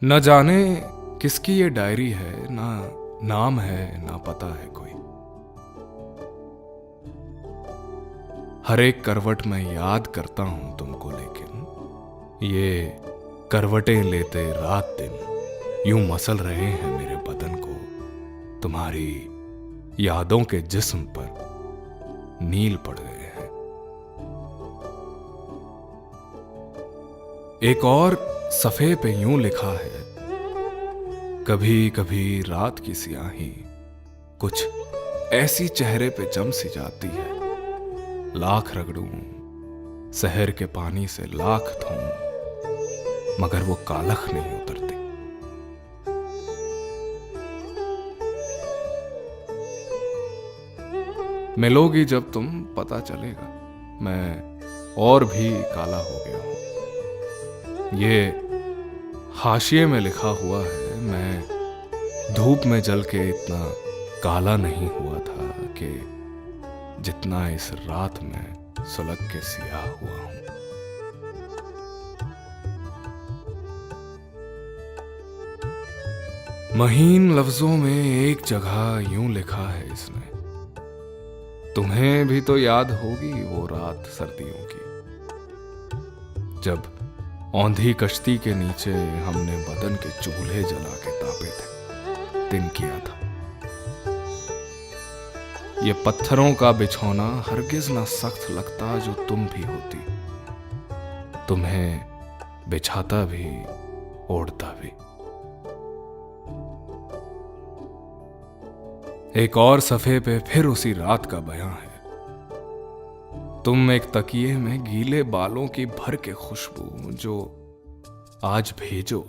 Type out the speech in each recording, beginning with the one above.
न जाने किसकी ये डायरी है, ना नाम है ना पता है कोई। हर एक करवट में याद करता हूं तुमको, लेकिन ये करवटें लेते रात दिन यूं मसल रहे हैं मेरे बदन को। तुम्हारी यादों के जिस्म पर नील पड़ गए हैं। एक और सफ़े पे यूं लिखा है, कभी कभी रात की सियाही कुछ ऐसी चेहरे पे जम सी जाती है। लाख रगड़ूं शहर के पानी से, लाख धोऊं मगर वो कालख नहीं उतरती। मिलोगी जब तुम पता चलेगा, मैं और भी काला हो गया हूं। ये हाशिए में लिखा हुआ है, मैं धूप में जल के इतना काला नहीं हुआ था कि जितना इस रात में सुलग के सियाह हुआ हूं। महीन लफ्जों में एक जगह यूं लिखा है इसने, तुम्हें भी तो याद होगी वो रात सर्दियों की, जब औंधी कश्ती के नीचे हमने बदन के चूल्हे जला के तापे थे, दिन किया था। ये पत्थरों का बिछौना हरगिज ना सख्त लगता जो तुम भी होती, तुम्हें बिछाता भी ओढ़ता भी। एक और सफ़े पे फिर उसी रात का बयां है, तुम एक तकिए में गीले बालों की भर के खुशबू जो आज भेजो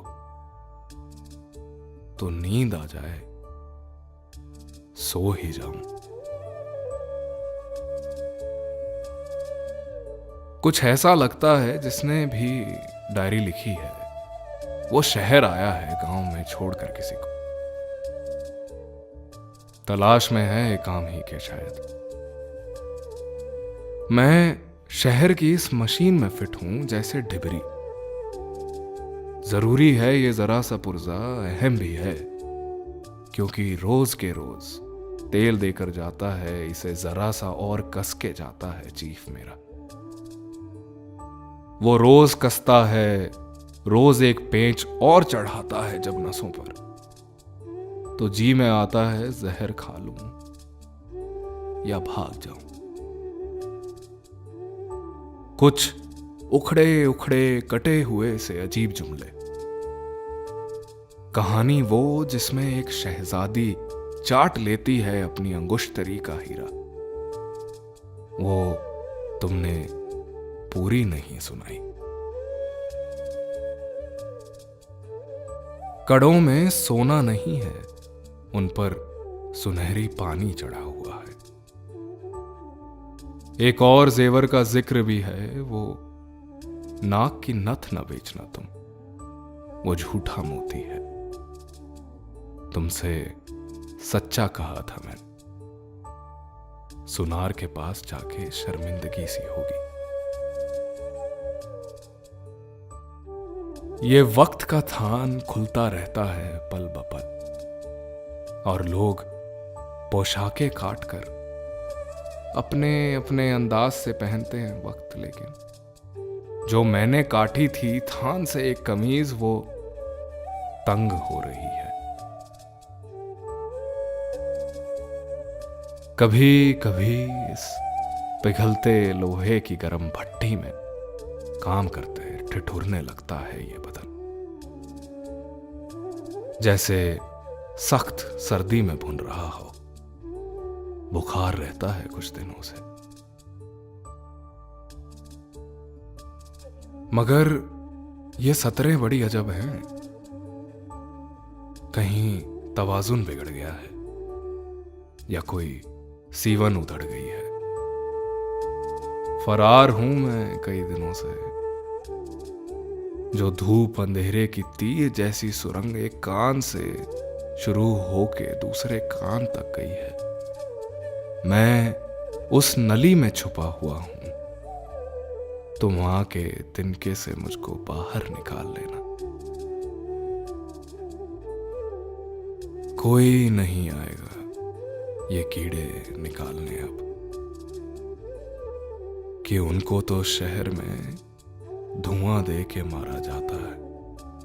तो नींद आ जाए, सो ही जाऊं। कुछ ऐसा लगता है जिसने भी डायरी लिखी है वो शहर आया है गांव में छोड़कर किसी को, तलाश में है एक काम ही के शायद। मैं शहर की इस मशीन में फिट हूं जैसे डिबरी। जरूरी है ये जरा सा पुर्जा, अहम भी है क्योंकि रोज के रोज तेल देकर जाता है, इसे जरा सा और कस के जाता है चीफ मेरा। वो रोज कसता है, रोज एक पेंच और चढ़ाता है जब नसों पर, तो जी में आता है जहर खा लूं या भाग जाऊं। कुछ उखड़े उखड़े कटे हुए से अजीब जुमले, कहानी वो जिसमें एक शहजादी चाट लेती है अपनी अंगुश्तरी का हीरा, वो तुमने पूरी नहीं सुनाई। कड़ों में सोना नहीं है, उन पर सुनहरी पानी चढ़ा हुआ है। एक और जेवर का जिक्र भी है, वो नाक की नथ न बेचना तुम, वो झूठा मोती है। तुमसे सच्चा कहा था मैंने, सुनार के पास जाके शर्मिंदगी सी होगी। ये वक्त का थान खुलता रहता है पल ब पल, और लोग पोशाकें काट कर अपने अपने अंदाज से पहनते हैं वक्त। लेकिन जो मैंने काटी थी थान से एक कमीज, वो तंग हो रही है। कभी कभी इस पिघलते लोहे की गर्म भट्टी में काम करते ठिठुरने लगता है ये बदन, जैसे सख्त सर्दी में भुन रहा हो। बुखार रहता है कुछ दिनों से, मगर ये सतरें बड़ी अजब हैं। कहीं तवाजुन बिगड़ गया है या कोई सीवन उधड़ गई है। फरार हूं मैं कई दिनों से, जो धूप अंधेरे की तीर जैसी सुरंग एक कान से शुरू होके दूसरे कान तक गई है। मैं उस नली में छुपा हुआ हूं। तुम आके तिनके से मुझको बाहर निकाल लेना। कोई नहीं आएगा ये कीड़े निकालने अब, कि उनको तो शहर में धुआं दे के मारा जाता है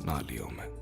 नालियों में।